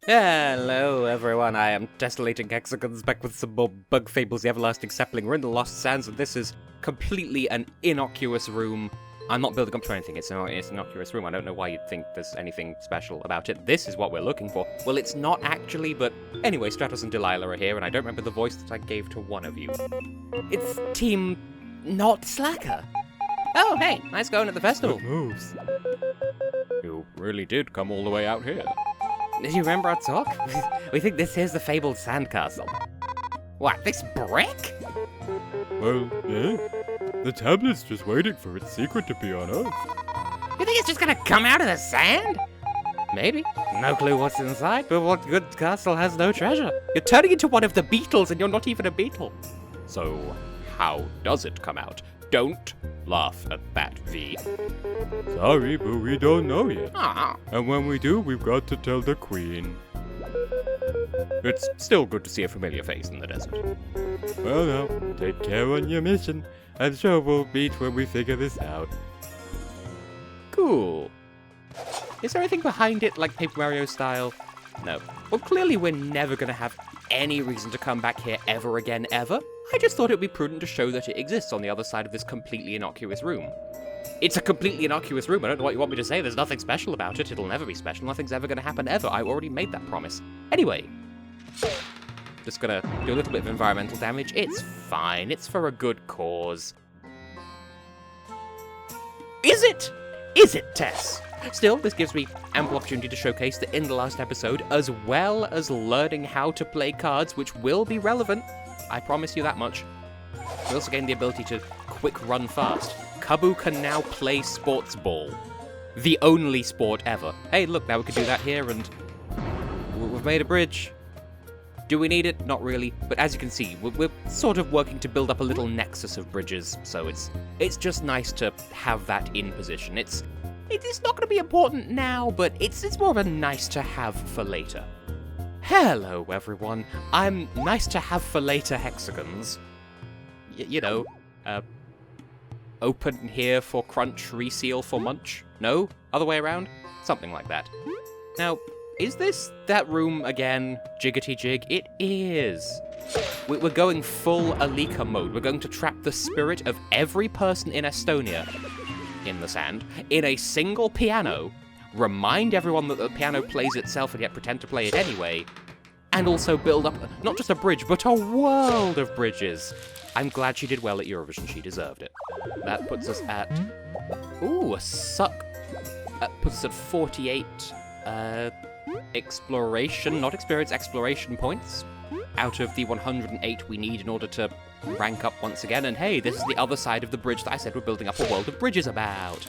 Hello everyone, I am Tessellating Hexagons, back with some more Bug Fables, the Everlasting Sapling. We're in the Lost Sands, and this is completely an innocuous room. I'm not building up to anything, it's an innocuous room. I don't know why you'd think there's anything special about it. This is what we're looking for. Well, it's not actually, but anyway, Stratos and Delilah are here, and I don't remember the voice that I gave to one of you. It's Team Not Slacker. Oh, hey, nice going at the festival. Good moves. You really did come all the way out here. Did you remember our talk? We think this here's the fabled sandcastle. What, this brick? Well, yeah. The tablet's just waiting for its secret to be unearthed. You think it's just gonna come out of the sand? Maybe. No clue what's inside, but what good castle has no treasure? You're turning into one of the beetles and you're not even a beetle. So, how does it come out? Don't laugh at that, V. Sorry, but we don't know yet. Ah. And when we do, we've got to tell the queen. It's still good to see a familiar face in the desert. Well now, take care on your mission. I'm sure we'll meet when we figure this out. Cool. Is there anything behind it, like Paper Mario style? No. Well, clearly we're never gonna have any reason to come back here ever again, ever. I just thought it would be prudent to show that it exists on the other side of this completely innocuous room. It's a completely innocuous room. I don't know what you want me to say. There's nothing special about it. It'll never be special. Nothing's ever gonna happen ever. I already made that promise. Anyway. Just gonna do a little bit of environmental damage. It's fine. It's for a good cause. Is it? Is it, Tess? Still, this gives me ample opportunity to showcase that in the last episode, as well as learning how to play cards, which will be relevant, I promise you that much, we also gain the ability to quick run fast. Kabu can now play sports ball. The only sport ever. Hey, look, now we can do that here, and we've made a bridge. Do we need it? Not really, but as you can see, we're sort of working to build up a little nexus of bridges, so it's just nice to have that in position. It's not going to be important now, but it's more of a nice to have for later. Hello, everyone. I'm nice to have for later Hexagons. Open here for crunch, reseal for munch? No? Other way around? Something like that. Now, is this that room again? Jiggity jig? It is. We're going full Alika mode. We're going to trap the spirit of every person in Estonia in the sand, in a single piano, remind everyone that the piano plays itself and yet pretend to play it anyway, and also build up not just a bridge, but a world of bridges. I'm glad she did well at Eurovision. She deserved it. That puts us at... Ooh, a suck. Puts us at 48 exploration, not experience, exploration points out of the 108 we need in order to rank up once again. And hey, this is the other side of the bridge that I said we're building up a world of bridges about.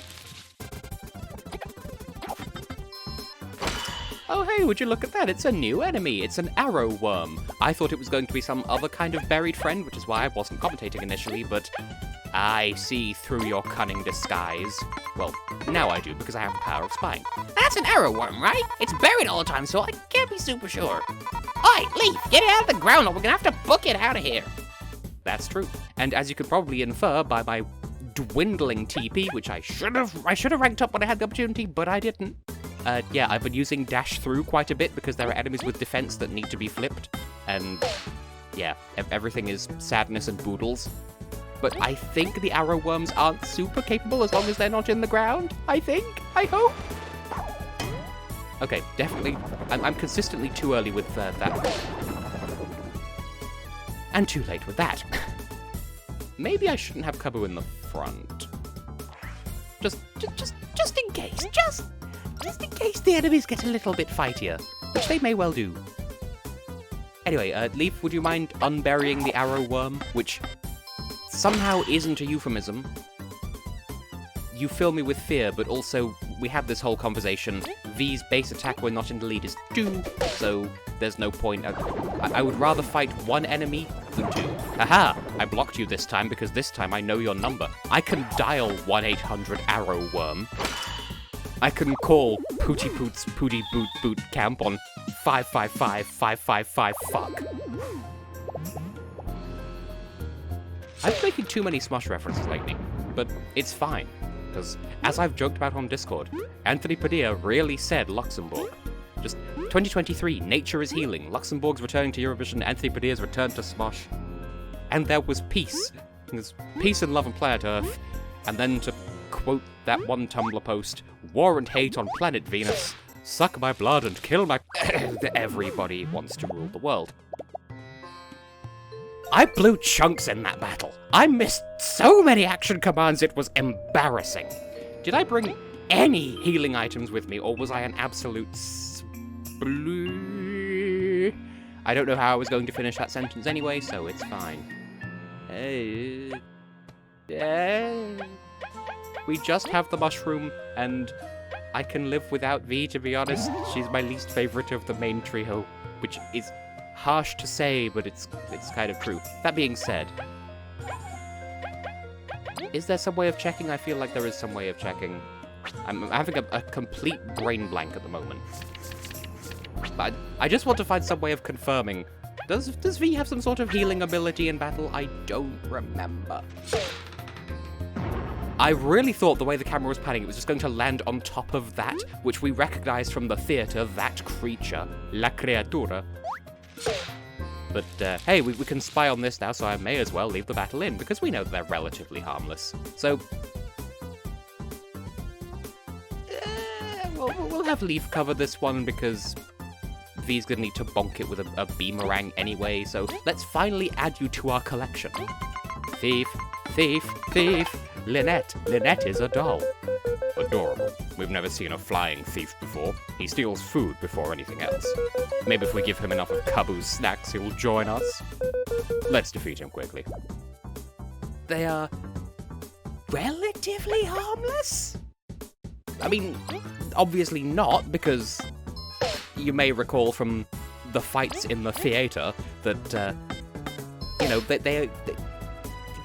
Oh hey, would you look at that? It's a new enemy. It's an arrow worm. I thought it was going to be some other kind of buried friend, which is why I wasn't commentating initially, but I see through your cunning disguise. Well, now I do, because I have the power of spying. That's an arrow worm, right? It's buried all the time, so I can't be super sure. Oi, Leaf, get it out of the ground, or we're gonna have to book it out of here. That's true. And as you could probably infer by my dwindling TP, which I should have ranked up when I had the opportunity, but I didn't. Yeah, I've been using dash through quite a bit because there are enemies with defense that need to be flipped. And yeah, everything is sadness and boodles. But I think the arrow worms aren't super capable as long as they're not in the ground. I think. I hope. Okay, definitely. I'm consistently too early with that. And too late with that. Maybe I shouldn't have Kabu in the front. Just in case. Just in case the enemies get a little bit fightier, which they may well do. Anyway, Leaf, would you mind unburying the arrow worm, which somehow isn't a euphemism? You fill me with fear, but also we had this whole conversation. V's base attack when not in the lead is 2, so there's no point. I would rather fight one enemy than 2. Haha! I blocked you this time because this time I know your number. I can dial 1-800-ARROW worm. I can call Pooty Poots Pooty Boot Boot Camp on 555-555-fuck. I've been making too many Smush references lately, but it's fine. Because, as I've joked about on Discord, Anthony Padilla really said Luxembourg. Just 2023, Nature is Healing. Luxembourg's returning to Eurovision. Anthony Padilla's returned to Smosh. And there was peace. There's peace and love on planet Earth. And then to quote that one Tumblr post, war and hate on planet Venus. Suck my blood and kill my... Everybody wants to rule the world. I blew chunks in that battle. I missed so many action commands, it was embarrassing. Did I bring any healing items with me, or was I an absolute blue? I don't know how I was going to finish that sentence anyway, so it's fine. We just have the mushroom, and I can live without V, to be honest. She's my least favorite of the main trio, which is harsh to say, but it's kind of true. That being said, is there some way of checking? I feel like there is some way of checking. I'm having a complete brain blank at the moment. But I just want to find some way of confirming. Does V have some sort of healing ability in battle? I don't remember. I really thought the way the camera was panning, it was just going to land on top of that, which we recognized from the theater, that creature, la criatura. But, hey, we can spy on this now, so I may as well leave the battle in, because we know that they're relatively harmless. So, we'll have Leaf cover this one, because V's gonna need to bonk it with a beamerang anyway, so let's finally add you to our collection. Thief, thief, thief, Lynette. Lynette is a doll. Adorable. We've never seen a flying thief before. He steals food before anything else. Maybe if we give him enough of Kabu's snacks, he'll join us. Let's defeat him quickly. They are relatively harmless? I mean, obviously not, because you may recall from the fights in the theater that, you know,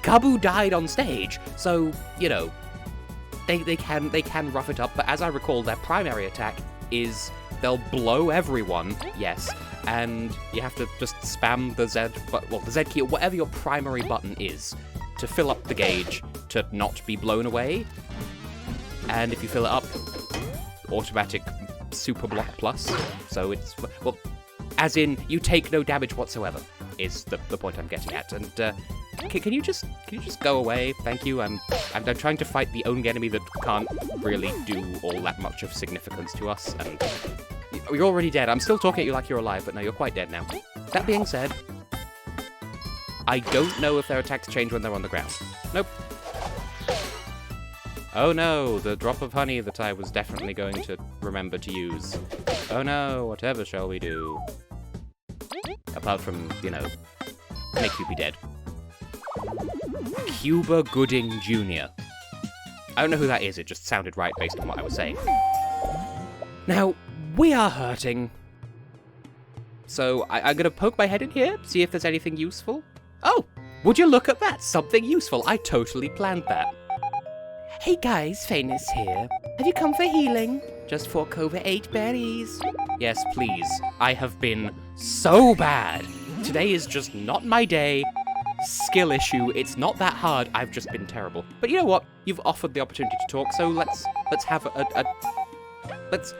Kabu died on stage, so, you know, they can rough it up, but as I recall, their primary attack is they'll blow everyone, yes, and you have to just spam the Z, the Z key, or whatever your primary button is, to fill up the gauge to not be blown away. And if you fill it up, automatic super block plus, so it's, well, as in, you take no damage whatsoever, is the point I'm getting at, and, can you just go away? Thank you. I'm trying to fight the only enemy that can't really do all that much of significance to us, and you're already dead. I'm still talking at you like you're alive, but no, you're quite dead now. That being said, I don't know if their attacks change when they're on the ground. Nope. Oh no, the drop of honey that I was definitely going to remember to use. Oh no, whatever shall we do? Apart from, you know, make you be dead. Cuba Gooding Jr. I don't know who that is, it just sounded right based on what I was saying. Now, we are hurting. So, I'm gonna poke my head in here, see if there's anything useful. Oh, would you look at that? Something useful. I totally planned that. Hey guys, Phanis here. Have you come for healing? Just fork over 8 berries. Yes, please. I have been so bad. Today is just not my day. Skill issue, it's not that hard, I've just been terrible. But you know what? You've offered the opportunity to talk, so let's have let's...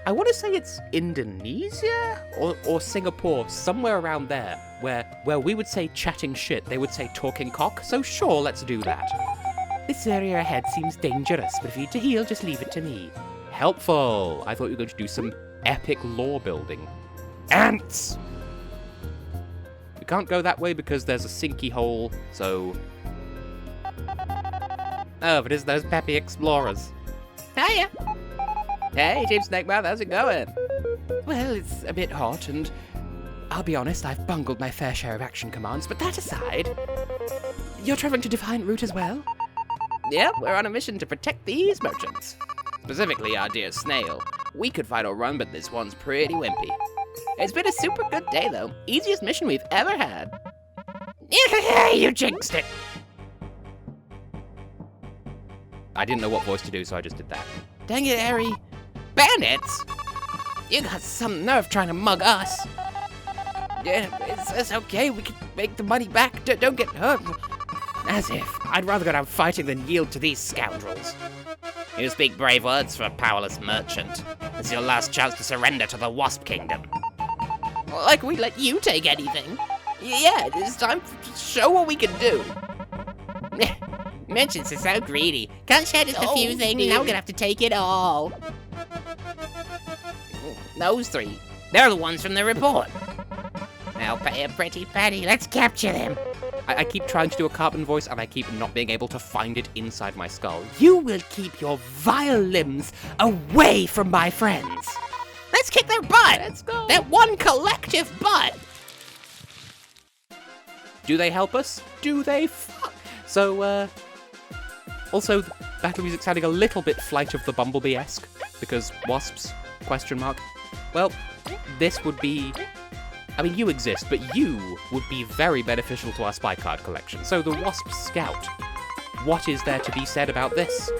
I want to say it's Indonesia? Or Singapore, somewhere around there, where we would say chatting shit, they would say talking cock, so sure, let's do that. This area ahead seems dangerous, but if you need to heal, just leave it to me. Helpful! I thought you were going to do some epic lore building. Ants! We can't go that way because there's a sinky hole, so... Oh, but it's those peppy explorers. Hiya! Hey, Team Snakemouth, how's it going? Well, it's a bit hot, and I'll be honest, I've bungled my fair share of action commands, but that aside... You're traveling to Defiant Root as well? Yep, we're on a mission to protect these merchants. Specifically, our dear snail. We could fight or run, but this one's pretty wimpy. It's been a super good day, though. Easiest mission we've ever had. You jinxed it! I didn't know what voice to do, so I just did that. Dang it, Harry. Bandits? You got some nerve trying to mug us. Yeah, it's okay. We can make the money back. Don't get hurt. As if. I'd rather go down fighting than yield to these scoundrels. You speak brave words for a powerless merchant. It's your last chance to surrender to the Wasp Kingdom. Like we let you take anything. Yeah, it's time to show what we can do. Merchants are so greedy. Can't share just a few things. Now we're gonna have to take it all. Those three, they're the ones from the report. Now pay a pretty penny. Let's capture them. I keep trying to do a carbon voice, and I keep not being able to find it inside my skull. You will keep your vile limbs away from my friends. Let's kick their butt. Let's go. That one collective butt. Do they help us? Do they fuck? So, also, the battle music sounding a little bit Flight of the Bumblebee-esque, because wasps, question mark. Well, this would be... I mean, you exist, but you would be very beneficial to our spy card collection. So the Wasp Scout, what is there to be said about this?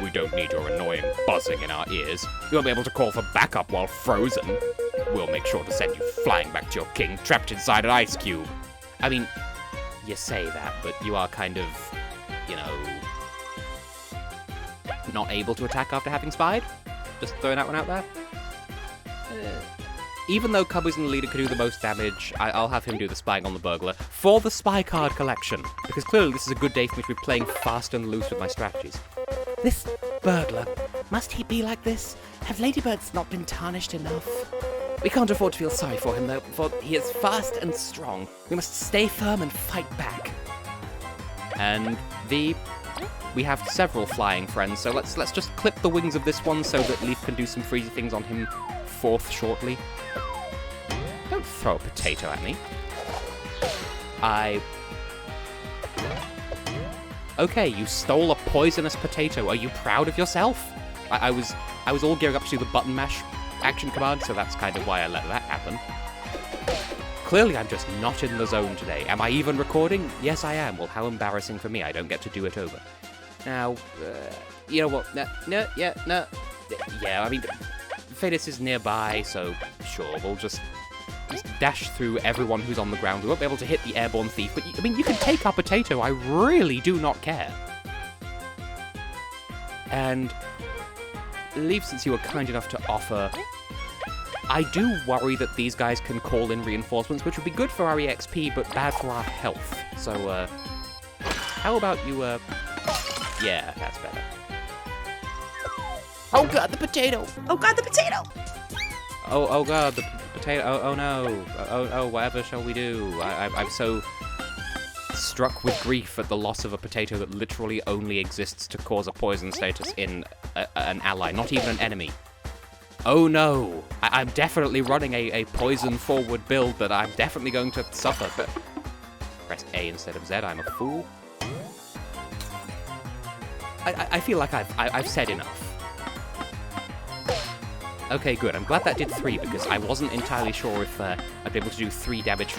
We don't need your annoying buzzing in our ears. You won't be able to call for backup while frozen. We'll make sure to send you flying back to your king, trapped inside an ice cube. I mean, you say that, but you are kind of, you know, not able to attack after having spied? Just throwing that one out there. Even though Cubby's in the leader could do the most damage, I'll have him do the spying on the burglar for the spy card collection, because clearly this is a good day for me to be playing fast and loose with my strategies. This burglar, must he be like this? Have ladybirds not been tarnished enough? We can't afford to feel sorry for him, though, for he is fast and strong. We must stay firm and fight back. And we have several flying friends, so let's just clip the wings of this one so that Leaf can do some freezy things on him forth shortly. Don't throw a potato at me. Okay, you stole a poisonous potato. Are you proud of yourself? I was all gearing up to do the button mash action command, so that's kind of why I let that happen. Clearly, I'm just not in the zone today. Am I even recording? Yes, I am. Well, how embarrassing for me. I don't get to do it over. Now, you know what? Yeah, I mean, Fadis is nearby, so sure, we'll just dash through everyone who's on the ground. We won't be able to hit the airborne thief, but I mean, you can take our potato. I really do not care. And Leaf, since you were kind enough to offer, I do worry that these guys can call in reinforcements, which would be good for our EXP, but bad for our health. So, how about you, yeah, that's better. Oh god, the potato! Oh god, the potato! Oh god, the potato, oh no, oh, whatever shall we do? I'm so struck with grief at the loss of a potato that literally only exists to cause a poison status in an ally, not even an enemy. Oh no, I'm definitely running a poison forward build that I'm definitely going to suffer, but press A instead of Z, I'm a fool. I feel like I've said enough. Okay, good. I'm glad that did 3, because I wasn't entirely sure if I'd be able to do 3 damage.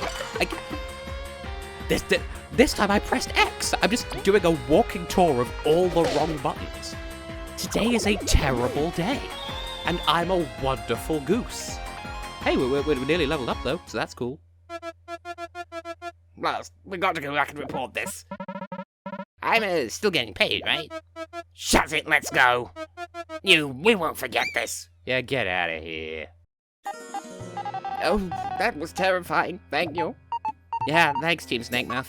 This time I pressed X. I'm just doing a walking tour of all the wrong buttons. Today is a terrible day, and I'm a wonderful goose. Hey, we're nearly leveled up, though, so that's cool. Well, we got to go back and report this. I'm still getting paid, right? Shut it, let's go. We won't forget this. Yeah, get out of here. Oh, that was terrifying. Thank you. Yeah, thanks, Team Snakemouth.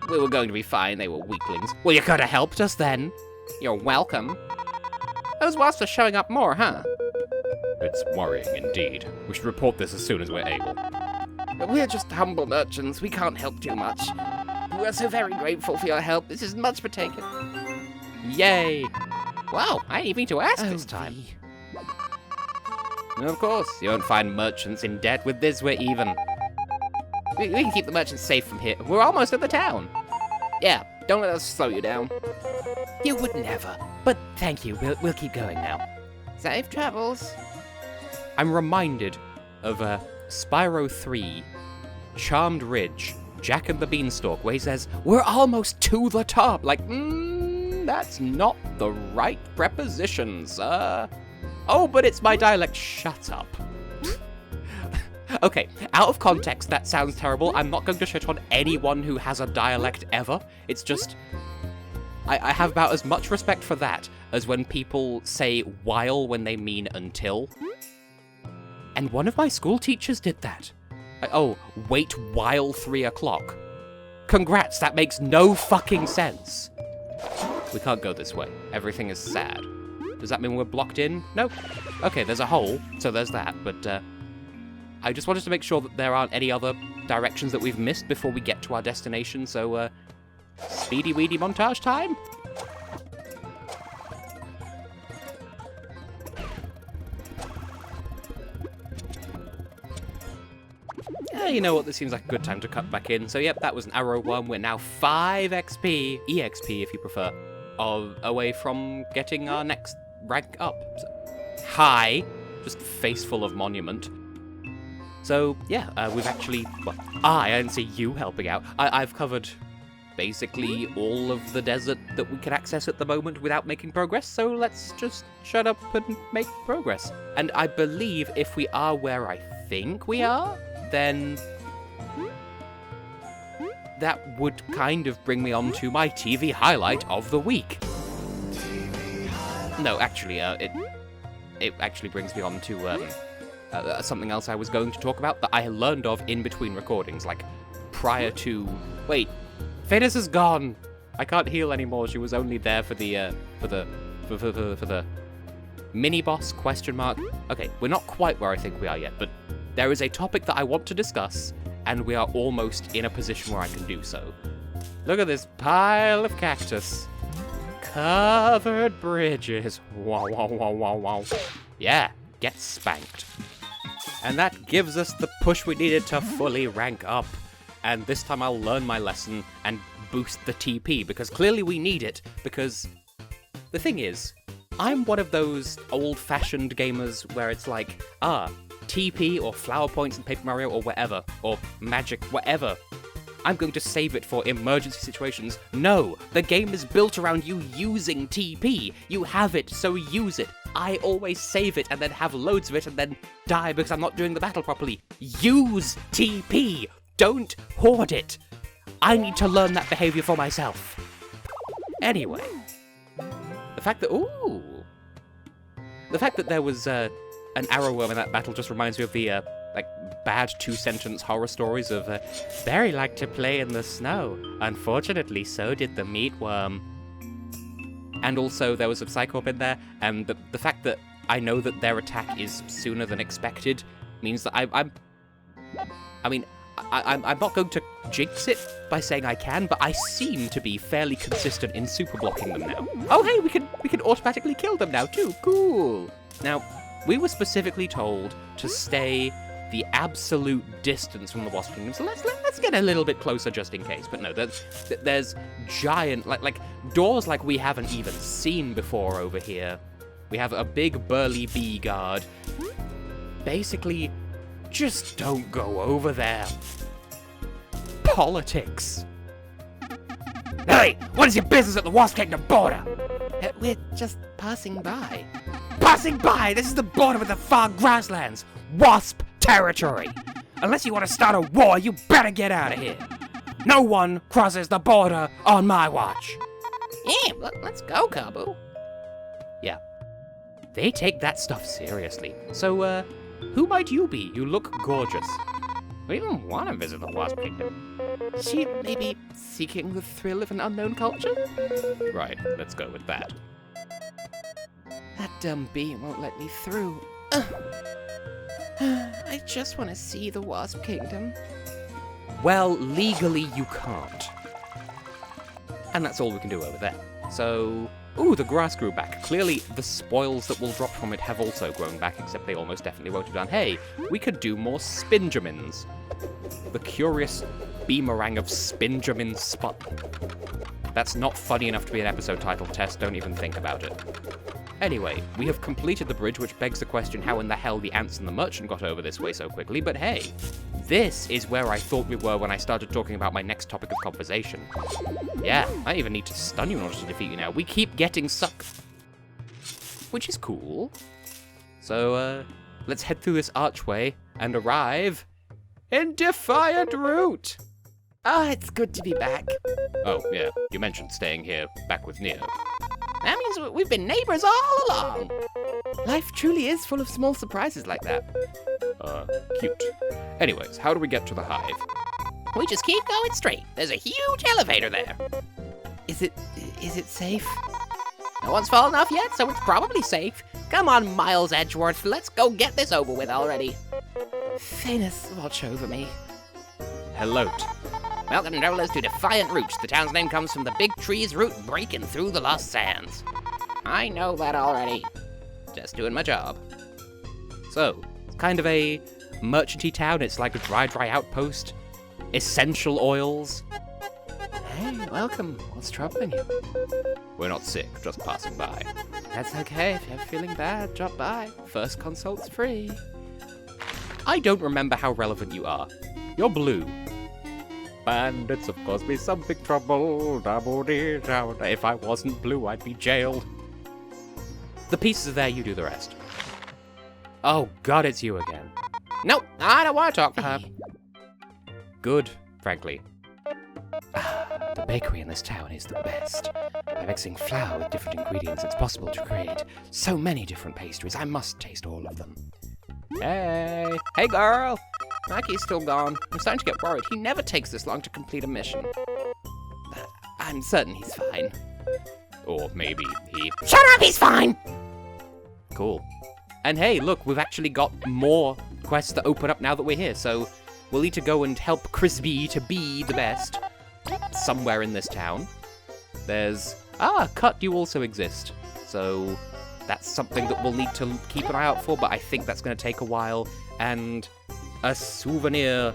We were going to be fine, they were weaklings. Well, you could have helped us then. You're welcome. Those wasps are showing up more, huh? It's worrying indeed. We should report this as soon as we're able. We're just humble merchants. We can't help too much. We're so very grateful for your help. This is much for taken. Yay! Wow, I ain't even to ask this time. Of course, you won't find merchants in debt. With this, we're even. We can keep the merchants safe from here. We're almost at the town. Yeah, don't let us slow you down. You would never. But thank you. We'll keep going now. Safe travels. I'm reminded of Spyro 3, Charmed Ridge, Jack and the Beanstalk, where he says, "We're almost to the top." Like, that's not the right preposition, sir. Oh, but it's my dialect. Shut up. Okay, out of context, that sounds terrible. I'm not going to shit on anyone who has a dialect ever. It's just, I have about as much respect for that as when people say while when they mean until. And one of my school teachers did that. Oh, wait while 3 o'clock. Congrats, that makes no fucking sense. We can't go this way. Everything is sad. Does that mean we're blocked in? Nope. Okay, there's a hole, so there's that, but I just wanted to make sure that there aren't any other directions that we've missed before we get to our destination, so speedy weedy montage time? You know what, this seems like a good time to cut back in. So yep, that was an arrow 1. We're now 5 XP, EXP if you prefer, away from getting our next rank up. So, hi, just face full of monument. So yeah, we've actually, well, I didn't see you helping out. I've covered basically all of the desert that we can access at the moment without making progress, so let's just shut up and make progress. And I believe if we are where I think we are, then that would kind of bring me on to my TV highlight of the week. No, actually, it actually brings me on to something else I was going to talk about that I learned of in between recordings, like prior to. Wait, Phaedus is gone. I can't heal anymore. She was only there for the mini boss ? Okay, we're not quite where I think we are yet, but there is a topic that I want to discuss, and we are almost in a position where I can do so. Look at this pile of cactus. Covered bridges. Wow, wow, wow, wow, wow. Yeah, get spanked. And that gives us the push we needed to fully rank up. And this time I'll learn my lesson and boost the TP, because clearly we need it, because the thing is, I'm one of those old-fashioned gamers where it's like, TP or flower points in Paper Mario or whatever, or magic, whatever. I'm going to save it for emergency situations. No, the game is built around you using TP. You have it, so use it. I always save it and then have loads of it and then die because I'm not doing the battle properly. Use TP. Don't hoard it. I need to learn that behavior for myself. Anyway, the fact that there was an arrow worm in that battle just reminds me of the bad 2-sentence horror stories of Barry liked to play in the snow. Unfortunately, so did the meatworm. And also there was a Psycorp in there, and the fact that I know that their attack is sooner than expected means that I'm not going to jinx it by saying I can, but I seem to be fairly consistent in super blocking them now. Oh hey, we can automatically kill them now too. Cool. Now, we were specifically told to stay the absolute distance from the Wasp Kingdom, so let's get a little bit closer just in case. But no, there's giant, like doors like we haven't even seen before over here. We have a big burly bee guard. Basically, just don't go over there. Politics. Hey, what is your business at the Wasp Kingdom border? We're just passing by. Passing by? This is the border with the far grasslands. Wasp territory. Unless you want to start a war, you better get out of here. No one crosses the border on my watch. Yeah, let's go, Kabu. Yeah. They take that stuff seriously. So, who might you be? You look gorgeous. We don't want to visit the Wasp Kingdom. She may be seeking the thrill of an unknown culture? Right, let's go with that. That dumb bee won't let me through. I just want to see the Wasp Kingdom. Well, legally you can't. And that's all we can do over there. So, ooh, the grass grew back. Clearly, the spoils that will drop from it have also grown back, except they almost definitely won't have done. Hey, we could do more Spinjamins. The curious beamerang of Spinjamin Spot. That's not funny enough to be an episode title, Tess. Don't even think about it. Anyway, we have completed the bridge, which begs the question how in the hell the ants and the merchant got over this way so quickly, but hey, this is where I thought we were when I started talking about my next topic of conversation. Yeah, I even need to stun you in order to defeat you now. We keep getting sucked. Which is cool. So, let's head through this archway and arrive in Defiant Root. Oh, it's good to be back. Oh, yeah, you mentioned staying here back with Neo. That means we've been neighbors all along. Life truly is full of small surprises like that. Cute. Anyways, how do we get to the hive? We just keep going straight. There's a huge elevator there. Is it safe? No one's fallen off yet, so it's probably safe. Come on, Miles Edgeworth, let's go get this over with already. Thanos, watch over me. Hello. Welcome, travelers, to Defiant Root. The town's name comes from the big tree's root breaking through the lost sands. I know that already. Just doing my job. So, it's kind of a merchanty town. It's like a dry outpost. Essential oils. Hey, welcome. What's troubling you? We're not sick, just passing by. That's okay. If you're feeling bad, drop by. First consult's free. I don't remember how relevant you are. You're blue. Bandits have caused me some big trouble. Double-dee-down. If I wasn't blue, I'd be jailed. The pieces are there, you do the rest. Oh god, it's you again. Nope, I don't want to talk to her. Good, frankly. The bakery in this town is the best. By mixing flour with different ingredients, it's possible to create so many different pastries. I must taste all of them. Hey girl. Mikey's still gone. I'm starting to get worried. He never takes this long to complete a mission. I'm certain he's fine. Or maybe he... Shut up, he's fine! Cool. And hey, look, we've actually got more quests that open up now that we're here, so we'll need to go and help Crispy to be the best somewhere in this town. There's... Cut, you also exist. So that's something that we'll need to keep an eye out for, but I think that's going to take a while. And a souvenir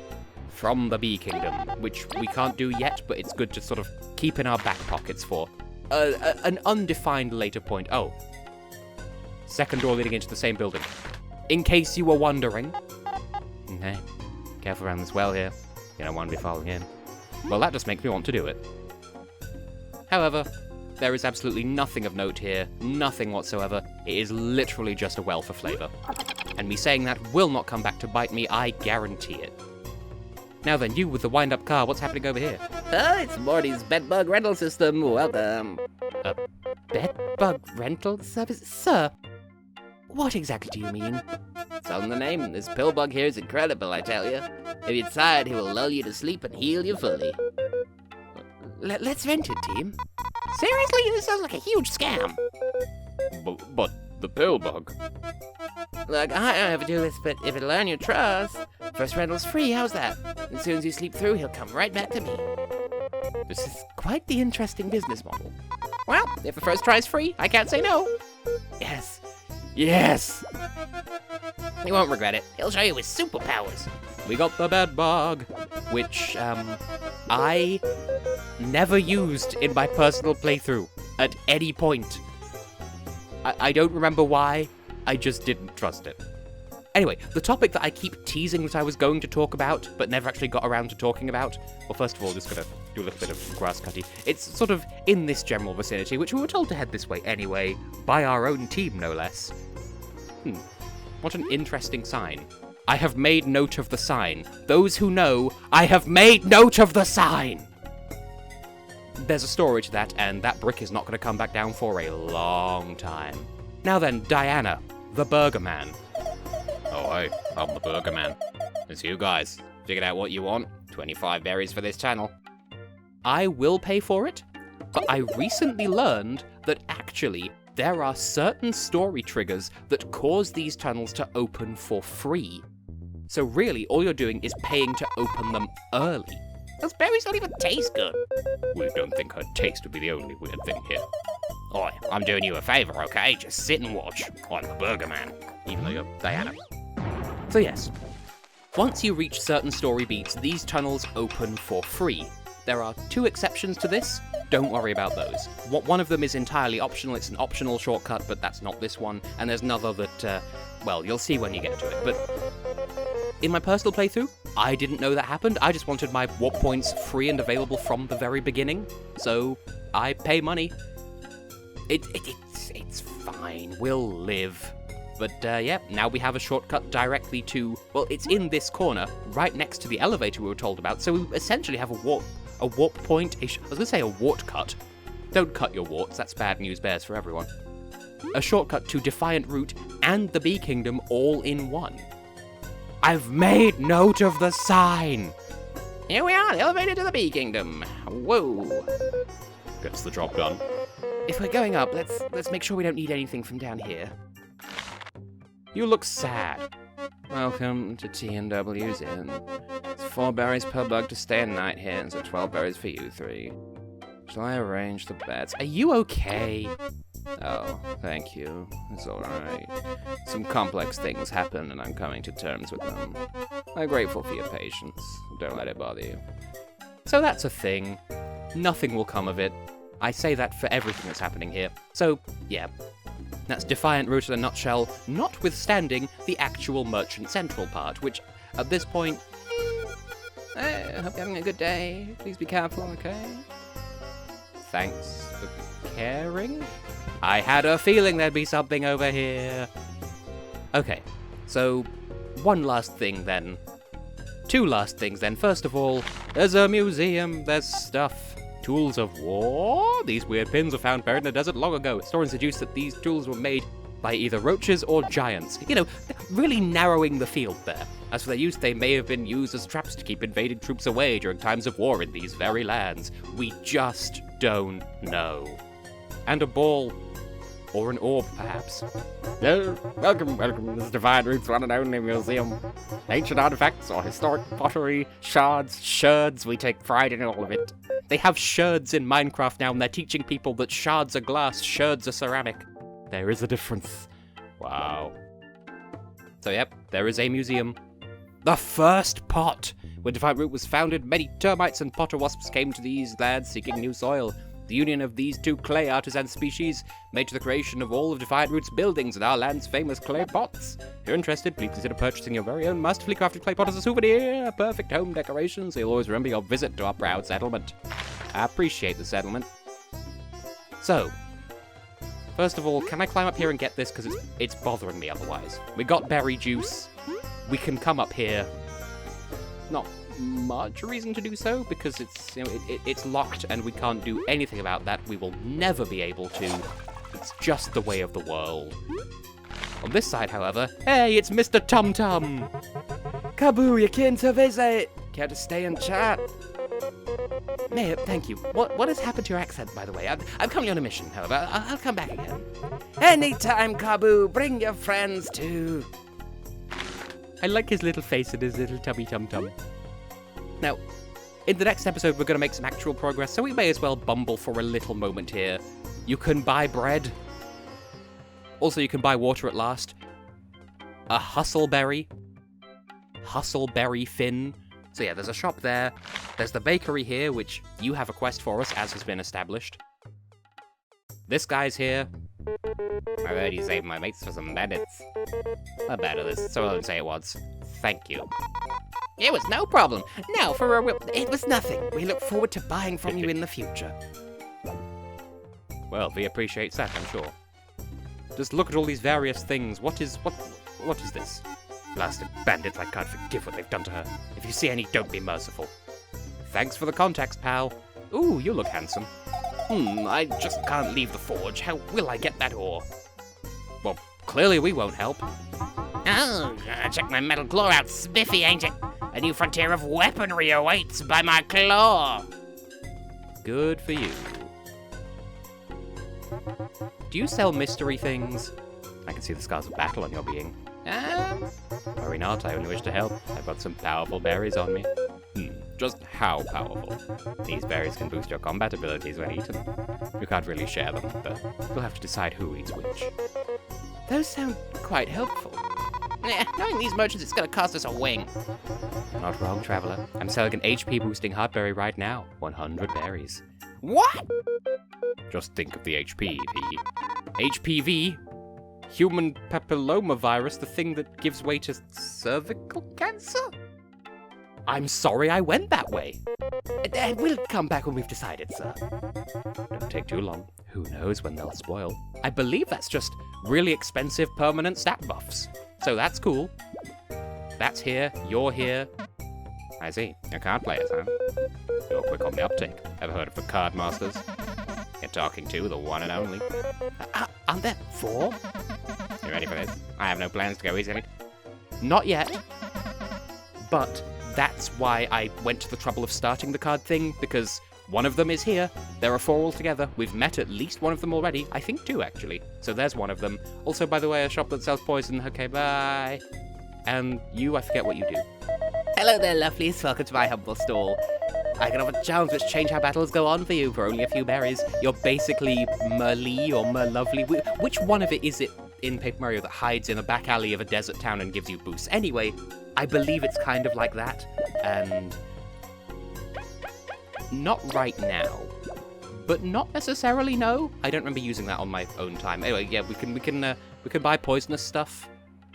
from the Bee Kingdom, which we can't do yet, but it's good to sort of keep in our back pockets for an undefined later point. Oh. Second door leading into the same building. In case you were wondering. Hey, careful around this well here. You don't want to be falling in. Well, that just makes me want to do it. However, there is absolutely nothing of note here. Nothing whatsoever. It is literally just a well for flavor. And me saying that will not come back to bite me, I guarantee it. Now then, you with the wind-up car, what's happening over here? It's Morty's bedbug rental system. Welcome. Bedbug rental service? Sir, what exactly do you mean? It's on the name. This pillbug here is incredible, I tell you. If you're tired, he will lull you to sleep and heal you fully. Let's rent it, team. Seriously? This sounds like a huge scam. But the pill bug. Look, I don't ever do this, but if it'll earn your trust, first rental's free, how's that? As soon as you sleep through, he'll come right back to me. This is quite the interesting business model. Well, if the first try's free, I can't say no. Yes. Yes! You won't regret it. He'll show you his superpowers. We got the bed bug, which, I never used in my personal playthrough at any point. I don't remember why, I just didn't trust it. Anyway, the topic that I keep teasing that I was going to talk about, but never actually got around to talking about, well, first of all, just gonna do a little bit of grass cutting. It's sort of in this general vicinity, which we were told to head this way anyway, by our own team, no less. What an interesting sign. I have made note of the sign. Those who know, I have made note of the sign! There's a story to that, and that brick is not going to come back down for a long time. Now then, Diana, the Burger Man. Oh, hey, I'm the Burger Man. It's you guys. Figured out what you want. 25 berries for this channel. I will pay for it, but I recently learned that actually there are certain story triggers that cause these tunnels to open for free. So really, all you're doing is paying to open them early. Those berries don't even taste good. We don't think her taste would be the only weird thing here. Oi, I'm doing you a favor, okay? Just sit and watch. I'm the Burger Man. Even though you're Diana. So yes, once you reach certain story beats, these tunnels open for free. There are 2 exceptions to this. Don't worry about those. One of them is entirely optional. It's an optional shortcut, but that's not this one. And there's another that, well, you'll see when you get to it. But in my personal playthrough, I didn't know that happened. I just wanted my warp points free and available from the very beginning. So I pay money. It's fine. We'll live. But yeah, now we have a shortcut directly to, well, it's in this corner, right next to the elevator we were told about, so we essentially have a warp point, I was going to say a wart cut. Don't cut your warts, that's bad news bears for everyone. A shortcut to Defiant Root and the Bee Kingdom all in one. I've made note of the sign. Here we are, the elevator to the Bee Kingdom. Whoa. Gets the job done. If we're going up, let's make sure we don't need anything from down here. You look sad. Welcome to T&W's Inn. It's 4 berries per bug to stay a night here, and so 12 berries for you 3. Shall I arrange the beds? Are you okay? Oh, thank you. It's alright. Some complex things happen, and I'm coming to terms with them. I'm grateful for your patience. Don't let it bother you. So that's a thing. Nothing will come of it. I say that for everything that's happening here. So, yeah. That's Defiant Root in a nutshell, notwithstanding the actual Merchant Central part, which, at this point... Hey, I hope you're having a good day. Please be careful, okay? Thanks for caring? I had a feeling there'd be something over here. Okay, so one last thing then. 2 last things then. First of all, there's a museum, there's stuff. Tools of war? These weird pins were found buried in the desert long ago. Historians deduce that these tools were made by either roaches or giants. You know, really narrowing the field there. As for their use, they may have been used as traps to keep invading troops away during times of war in these very lands. We just don't know. And a ball. Or an orb, perhaps. Hello, welcome. This is Defiant Root's one and only museum. Ancient artifacts or historic pottery, shards, sherds, we take pride in all of it. They have sherds in Minecraft now, and they're teaching people that shards are glass, sherds are ceramic. There is a difference. Wow. So yep, there is a museum. The first pot! When Defiant Root was founded, many termites and potter wasps came to these lands seeking new soil. The union of these 2 clay artisan species made to the creation of all of Defiant Root's buildings and our land's famous clay pots. If you're interested, please consider purchasing your very own masterfully crafted clay pot as a souvenir. Perfect home decoration, so you'll always remember your visit to our proud settlement. I appreciate the settlement. So, first of all, can I climb up here and get this? Because it's bothering me otherwise. We got berry juice. We can come up here. Not much reason to do so, because it's locked and we can't do anything about that. We will never be able to. It's just the way of the world. On this side, however, hey, it's Mr. Tum Tum! Kaboo, you came to visit! Care to stay and chat? Mayor, thank you. What has happened to your accent, by the way? I'm currently on a mission, however. I'll come back again. Anytime, Kaboo. Bring your friends, too. I like his little face and his little tummy tum-tum. Now, in the next episode, we're going to make some actual progress, so we may as well bumble for a little moment here. You can buy bread. Also, you can buy water at last. A hustleberry. Hustleberry Finn. So yeah, there's a shop there. There's the bakery here, which you have a quest for us, as has been established. This guy's here. I heard you saved my mates for some bandits. Not bad at this, so I won't say it was. Thank you. It was no problem. Now for a real... It was nothing. We look forward to buying from you in the future. Well, V appreciates that, I'm sure. Just look at all these various things. What is this? Blasted bandits, I can't forgive what they've done to her. If you see any, don't be merciful. Thanks for the context, pal. Ooh, you look handsome. I just can't leave the forge. How will I get that ore? Well, clearly we won't help. Oh, check my metal claw out, spiffy, ain't it? A new frontier of weaponry awaits by my claw. Good for you. Do you sell mystery things? I can see the scars of battle on your being. Worry not, I only wish to help. I've got some powerful berries on me. Just how powerful? These berries can boost your combat abilities when eaten. You can't really share them, but you'll have to decide who eats which. Those sound quite helpful. Knowing these merchants, it's gonna cost us a wing. Not wrong, traveler. I'm selling an HP boosting heartberry right now. 100 berries. What? Just think of the HP, V. HPV? Human papillomavirus, the thing that gives way to cervical cancer? I'm sorry I went that way. We'll come back when we've decided, sir. Don't take too long. Who knows when they'll spoil. I believe that's just really expensive permanent stat buffs. So that's cool. That's here, you're here. I see. You're card players, huh? You're quick on the uptake. Ever heard of the card masters? You're talking to the one and only. Aren't there 4? You ready for this? I have no plans to go easily. Not yet. But that's why I went to the trouble of starting the card thing, because one of them is here. There are 4 altogether. We've met at least one of them already. I think 2, actually. So there's one of them. Also, by the way, a shop that sells poison. Okay, bye. And you, I forget what you do. Hello there, lovelies. Welcome to my humble stall. I can offer charms which change how battles go on for you for only a few berries. You're basically Merly or Merlovely. Which one of it is it in Paper Mario that hides in a back alley of a desert town and gives you boosts? Anyway, I believe it's kind of like that, and not right now, but not necessarily no. I don't remember using that on my own time. Anyway, yeah, we can buy poisonous stuff,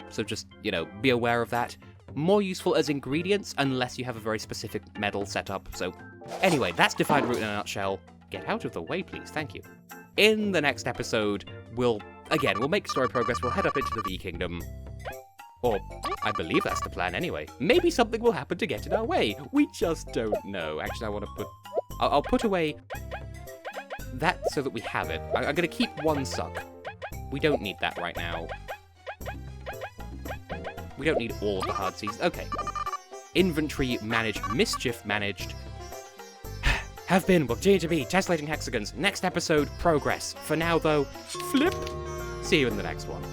so just, you know, be aware of that. More useful as ingredients unless you have a very specific medal set up. So anyway, that's Defiant Root in a nutshell. Get out of the way, please. Thank you. In the next episode, we'll make story progress. We'll head up into the V Kingdom. Or, I believe that's the plan anyway. Maybe something will happen to get in our way. We just don't know. Actually, I want to put... I'll put away that so that we have it. I'm going to keep 1 suck. We don't need that right now. We don't need all of the hard seas. Okay. Inventory managed, mischief managed. Have been, will continue to be, Tessellating Hexagons. Next episode, progress. For now, though, flip. See you in the next one.